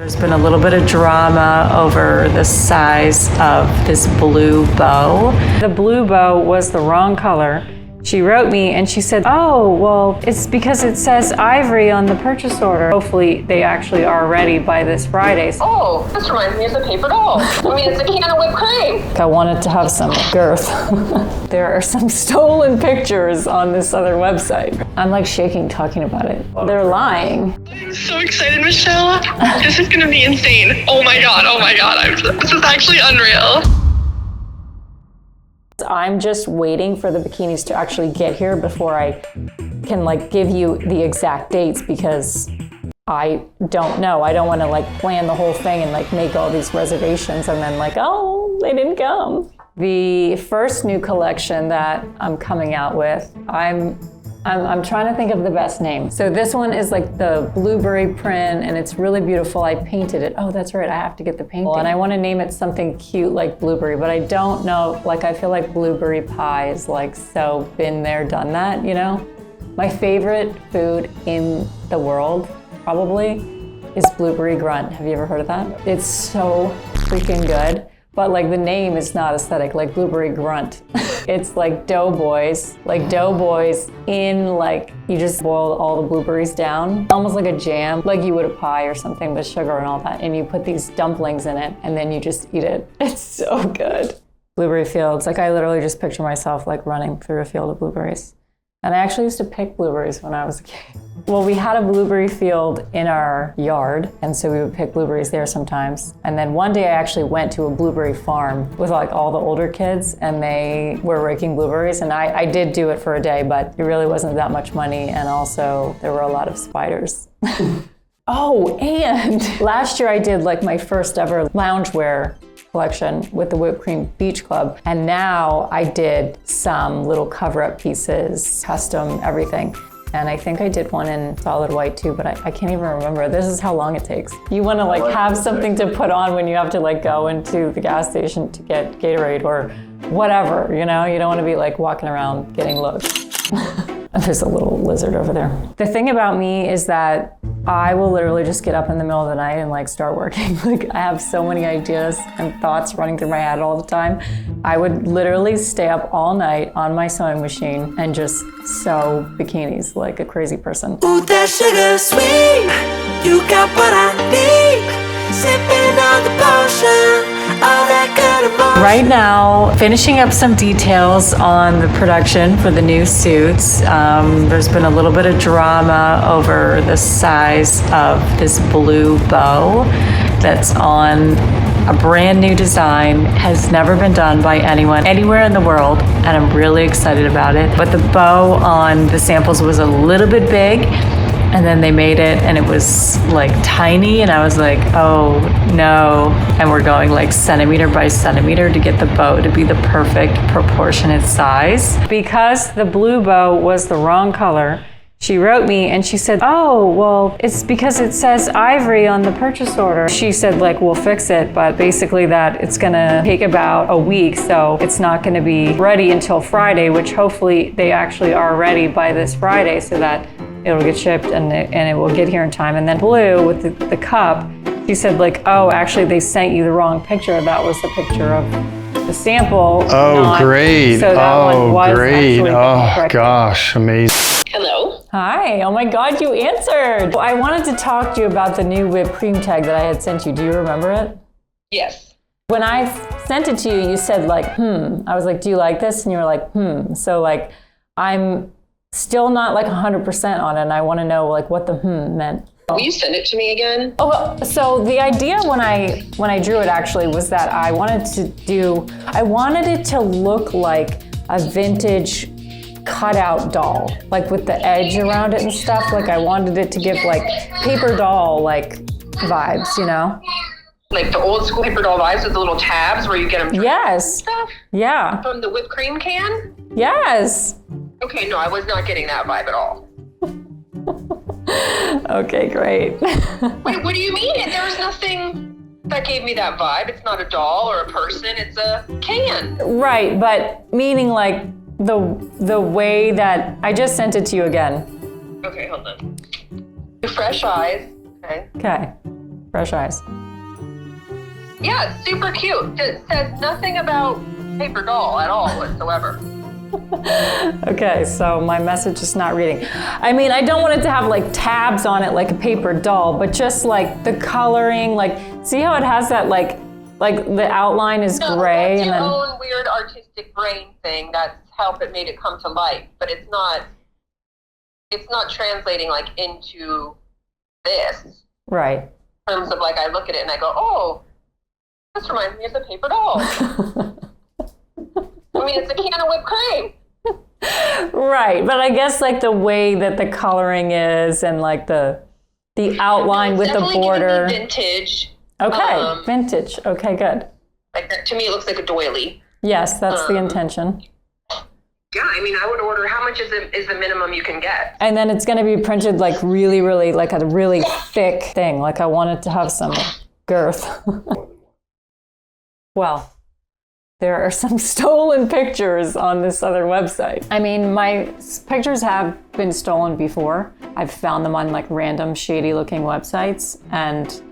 There's been a little bit of drama over the size of this blue bow. The blue bow was the wrong color. She wrote me and she said, oh, well, it's because it says ivory on the purchase order. Hopefully they actually are ready by this Friday. Oh, this reminds me of the paper doll. I mean, it's a can of whipped cream. I wanted to have some girth. There are some stolen pictures on this other website. I'm like shaking talking about it. They're lying. I'm so excited, Michelle. This is gonna be insane. Oh my God. This is actually unreal. I'm just waiting for the bikinis to actually get here before I can like give you the exact dates because I don't know. I don't want to like plan the whole thing and like make all these reservations and then like, oh, they didn't come. The first new collection that I'm coming out with, I'm trying to think of the best name. So this one is like the blueberry print and it's really beautiful. I painted it. Oh, that's right, I have to get the painting. And I want to name it something cute like blueberry, but I don't know, like I feel like blueberry pie is like so been there, done that, you know? My favorite food in the world, probably, is blueberry grunt. Have you ever heard of that? It's so freaking good. But like the name is not aesthetic, like blueberry grunt. It's like doughboys in like, you just boil all the blueberries down, almost like a jam, like you would a pie or something with sugar and all that. And you put these dumplings in it and then you just eat it. It's so good. Blueberry fields, like I literally just picture myself like running through a field of blueberries. And I actually used to pick blueberries when I was a kid. Well, we had a blueberry field in our yard, and so we would pick blueberries there sometimes. And then one day I actually went to a blueberry farm with like all the older kids, and they were raking blueberries. And I did do it for a day, but it really wasn't that much money. And also there were a lot of spiders. Oh, and last year I did like my first ever loungewear collection with the Whipped Cream Beach Club. And now I did some little cover-up pieces, custom everything. And I think I did one in solid white too, but I can't even remember. This is how long it takes. You want to like have something to put on when you have to like go into the gas station to get Gatorade or whatever, you know? You don't want to be like walking around getting looks. There's a little lizard over there. The thing about me is that I will literally just get up in the middle of the night and like start working. Like I have so many ideas and thoughts running through my head all the time. I would literally stay up all night on my sewing machine and just sew bikinis like a crazy person. Ooh, that sugar sweet, you got what I need. Sipping on the potion. Right now, finishing up some details on the production for the new suits. There's been a little bit of drama over the size of this blue bow that's on a brand new design, has never been done by anyone anywhere in the world, and I'm really excited about it. But the bow on the samples was a little bit big, and then they made it and it was like tiny, and I was like, oh no. And we're going like centimeter by centimeter to get the bow to be the perfect proportionate size. Because the blue bow was the wrong color, she wrote me and she said, oh, well, it's because it says ivory on the purchase order. She said like, we'll fix it, but basically that it's gonna take about a week, so it's not gonna be ready until Friday, which hopefully they actually are ready by this Friday so that it'll get shipped and it will get here in time. And then blue with the cup, she said like, oh, actually they sent you the wrong picture. That was the picture of the sample. Oh, great. So that one was great. Oh, correct. gosh, amazing. Hello. Hi, oh my God, you answered. I wanted to talk to you about the new whipped cream tag that I had sent you. Do you remember it? Yes. When I sent it to you, you said like, I was like, do you like this? And you were like, So like, I'm still not like 100% on it, and I want to know like what the meant. Will you send it to me again? Oh, well, so the idea when I drew it actually was that I wanted it to look like a vintage cutout doll, like with the edge around it and stuff. Like I wanted it to give like paper doll like vibes, you know? Like the old school paper doll vibes with the little tabs where you get them. Yes. Stuff? Yeah. From the whipped cream can? Yes. Okay, no, I was not getting that vibe at all. Okay, great. Wait, what do you mean? There was nothing that gave me that vibe. It's not a doll or a person, it's a can. Right, but meaning like the way that I just sent it to you again. Okay, hold on. Fresh eyes. Okay. Okay. Fresh eyes. Yeah, it's super cute. It says nothing about paper doll at all whatsoever. Okay, so my message is not reading. I mean, I don't want it to have like tabs on it like a paper doll, but just like the coloring, like, see how it has that like the outline is gray that's and your then own weird artistic brain thing. That's how it made it come to life, but it's not translating like into this. right. In terms of like, I look at it and I go, oh, this reminds me of the paper doll. I mean, it's a can of whipped cream. Right, but I guess like the way that the coloring is and like the outline with the border. Vintage. Okay, vintage. Okay, good. Like to me, it looks like a doily. Yes, that's the intention. Yeah, I mean, I would order. How much is the minimum you can get? And then it's going to be printed like really, really, like a really thick thing. Like I want it to have some girth. Well, there are some stolen pictures on this other website. I mean, my pictures have been stolen before. I've found them on like random shady looking websites, and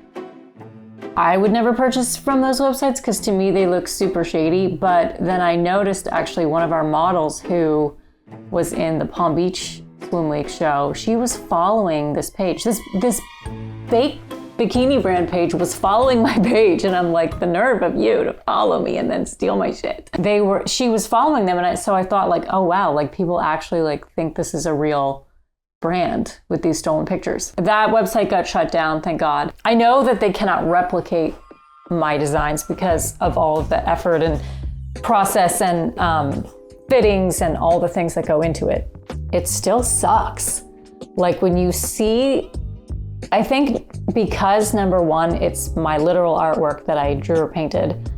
I would never purchase from those websites because to me they look super shady. But then I noticed actually one of our models who was in the Palm Beach Swim Week show, she was following this page. This fake bikini brand page was following my page, and I'm like, the nerve of you to follow me and then steal my shit. She was following them, and so I thought like, oh wow, like people actually like think this is a real brand with these stolen pictures. That website got shut down, thank God. I know that they cannot replicate my designs because of all of the effort and process and fittings and all the things that go into it. It still sucks. Like when you see, I think because number one, it's my literal artwork that I drew or painted.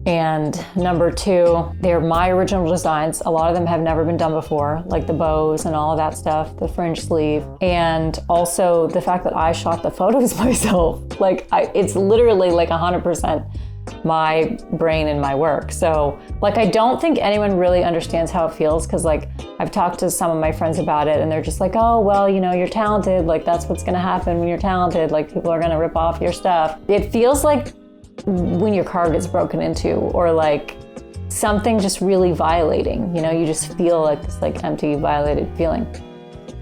And number two, they're my original designs. A lot of them have never been done before, like the bows and all of that stuff, the fringe sleeve. And also the fact that I shot the photos myself. Like it's literally like 100% my brain and my work. So like, I don't think anyone really understands how it feels, because like I've talked to some of my friends about it and they're just like, oh, well, you know, you're talented. Like that's what's gonna happen when you're talented. Like people are gonna rip off your stuff. It feels like when your car gets broken into, or like something just really violating, you know, you just feel like this like empty, violated feeling.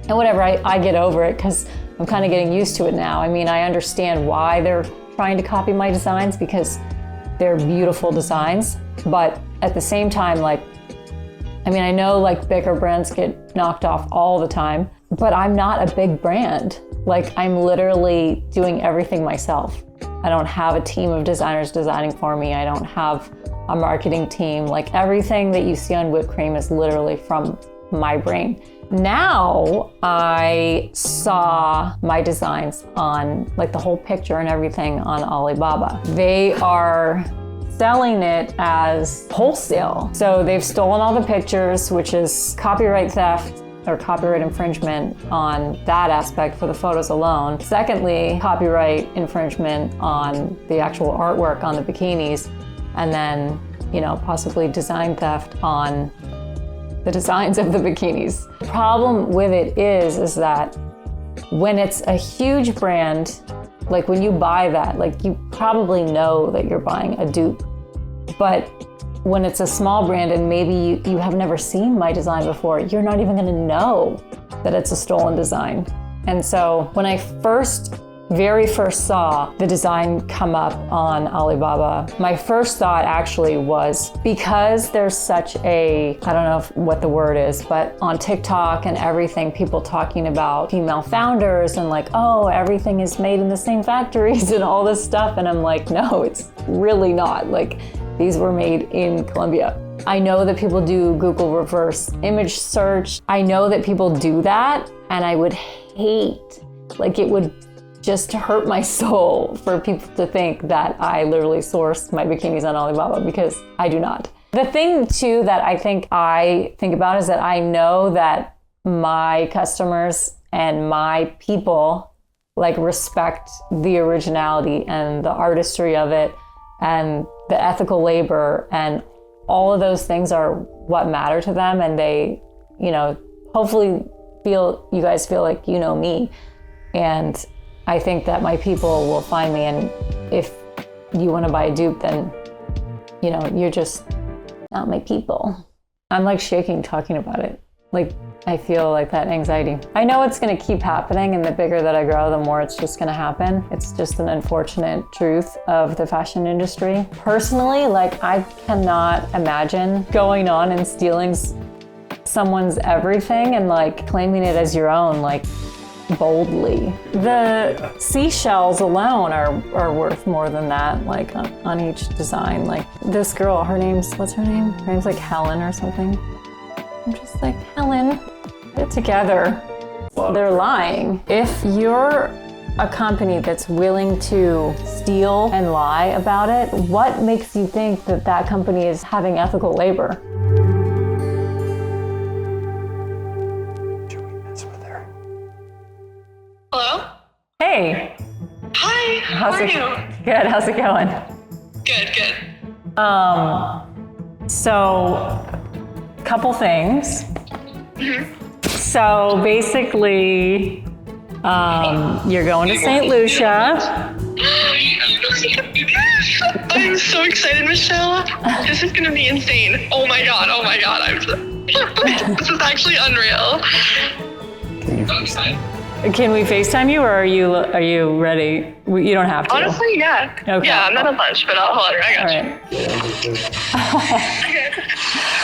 And whatever, I get over it because I'm kind of getting used to it now. I mean, I understand why they're trying to copy my designs because they're beautiful designs, but at the same time, like, I mean, I know like bigger brands get knocked off all the time, but I'm not a big brand. Like I'm literally doing everything myself. I don't have a team of designers designing for me. I don't have a marketing team. Like everything that you see on whipped cream is literally from my brain. Now I saw my designs on like the whole picture and everything on Alibaba. They are selling it as wholesale. So they've stolen all the pictures, which is copyright theft or copyright infringement on that aspect for the photos alone. Secondly, copyright infringement on the actual artwork on the bikinis, and then, you know, possibly design theft on the designs of the bikinis. The problem with it is that when it's a huge brand, like when you buy that, like you probably know that you're buying a dupe. But when it's a small brand and maybe you have never seen my design before, you're not even gonna know that it's a stolen design. And so when I very first saw the design come up on Alibaba, my first thought actually was, because there's such a, I don't know what the word is, but on TikTok and everything, people talking about female founders and like, oh, everything is made in the same factories and all this stuff. And I'm like, no, it's really not. Like, these were made in Colombia. I know that people do Google reverse image search. I know that people do that, and I would hate, like it would just hurt my soul for people to think that I literally source my bikinis on Alibaba, because I do not. The thing too that I think about is that I know that my customers and my people like respect the originality and the artistry of it and the ethical labor, and all of those things are what matter to them. And they, you know, hopefully you guys feel like you know me. And I think that my people will find me, and if you want to buy a dupe, then, you know, you're just not my people. I'm like shaking talking about it. Like, I feel like that anxiety. I know it's gonna keep happening, and the bigger that I grow, the more it's just gonna happen. It's just an unfortunate truth of the fashion industry. Personally, like, I cannot imagine going on and stealing someone's everything and like claiming it as your own, like boldly. The seashells alone are worth more than that, like on each design. Like this girl, what's her name? Her name's like Helen or something. I'm just like, Helen, get it together. They're lying. If you're a company that's willing to steal and lie about it, what makes you think that that company is having ethical labor? Hello? Hey. Hi, how are you? Good, how's it going? Good. So, couple things. So basically, you're going to St. Lucia. I'm so excited, Michelle. This is gonna be insane. Oh my god. This is actually unreal. Can we FaceTime you, or are you ready? You don't have to. Honestly, yeah. Okay. Yeah, I'm not at lunch, but I'll hold her. I got you. All right. Okay.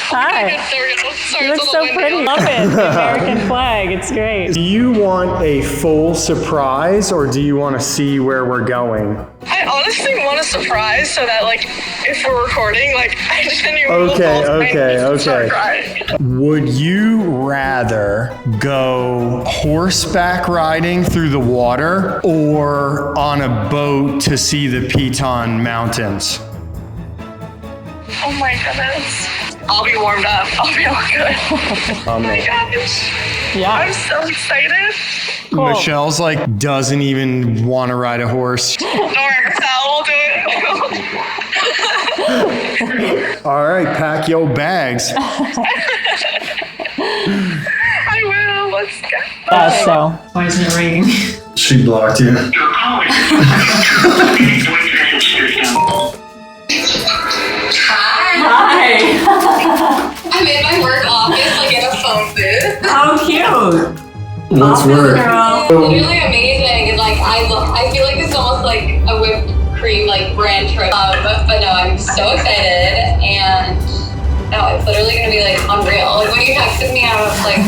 Hi. There we go. Sorry, You look it's a so little pretty. windy. Love it. The American flag. It's great. Do you want a full surprise, or do you want to see where we're going? I honestly want a surprise so that, like, if we're recording, like, I just genuinely start crying. Would you rather go horseback riding through the water or on a boat to see the Piton Mountains? Oh my goodness. I'll be warmed up. I'll be all good. Oh my gosh. Yeah. I'm so excited. Cool. Michelle's like doesn't even want to ride a horse. Don't worry, Sal, we'll do it. All right, pack your bags. I will. Let's go. So. Why isn't it ringing? She blocked you. Hi. I'm in my work office, like in a phone booth. How cute. Let's work. Literally amazing. Like I feel like it's almost like a whipped cream like brand trip. But no, I'm so excited, and no, it's literally gonna be like unreal. Like when you texted me, I was like,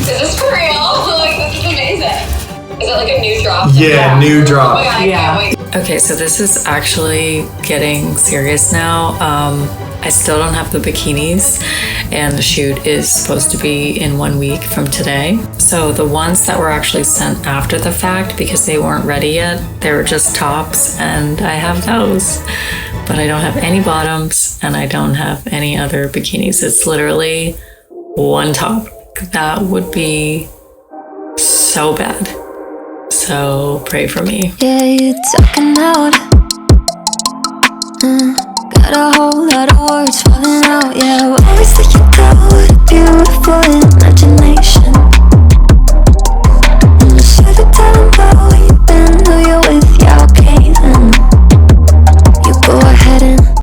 "Is this for real?" Like this is amazing. Is it like a new drop? Yeah, new drop. Oh my God, I can't wait. Okay, so this is actually getting serious now. I still don't have the bikinis, and the shoot is supposed to be in 1 week from today. So the ones that were actually sent after the fact, because they weren't ready yet, they were just tops, and I have those. But I don't have any bottoms, and I don't have any other bikinis. It's literally one top. That would be so bad. So pray for me. Yeah, you're talking out. Got a whole lot of words falling out. Yeah, we always think you got what beautiful in